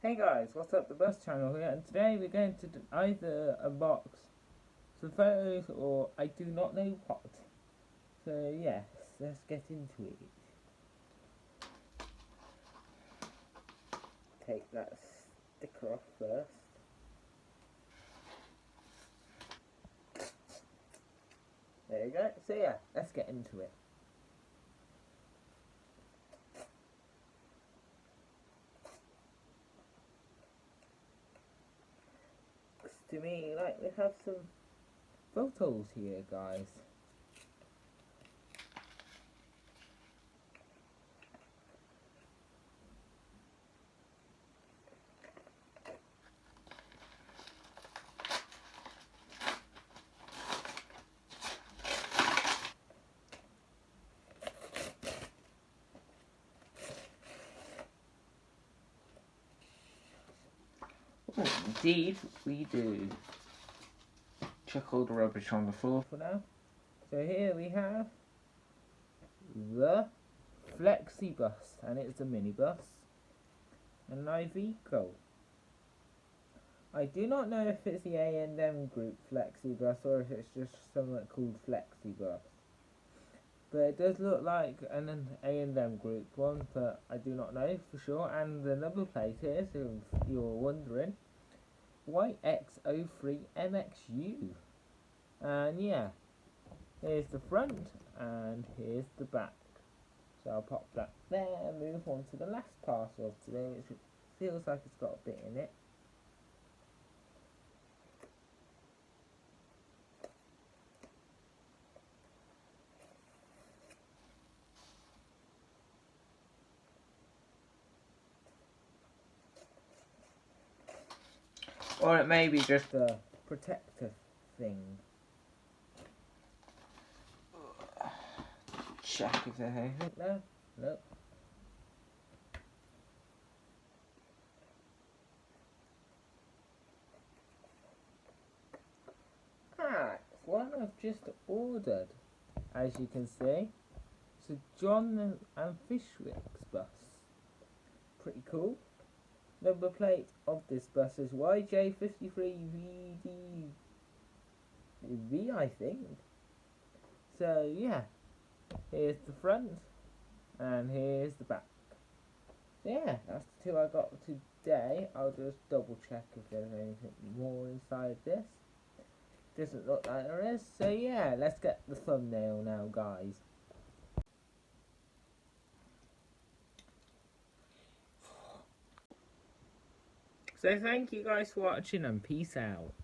Hey guys, what's up? The Bus Channel here, and today we're going to either unbox some photos or I do not know what. So yes, let's get into it. Take that sticker off first. There you go. So yeah, let's get into it. To me, like, we have some photos here, guys. Oh, indeed, we do. Check all the rubbish on the floor for now. So here we have the Flexi Bus, and it's a minibus, and Iveco. I do not know if it's the A&M group Flexi Bus or if it's just something called Flexi Bus. But it does look like an A&M group one, but I do not know for sure. And the number plate here, so if you're wondering, YX03 MXU. And yeah, here's the front and here's the back. So I'll pop that there and move on to the last parcel of today, which feels like it's got a bit in it. Or it may be just a protective thing. Check if there's anything there. Nope. Ah, it's one I've just ordered. As you can see, it's a John and Fishwick's bus. Pretty cool. Number plate of this bus is YJ53 VDV, I think. So yeah, here's the front and here's the back. So yeah, that's the two I got today. I'll just double check if there's anything more inside this. Doesn't look like there is. So yeah, let's get the thumbnail now, guys. So thank you guys for watching and peace out.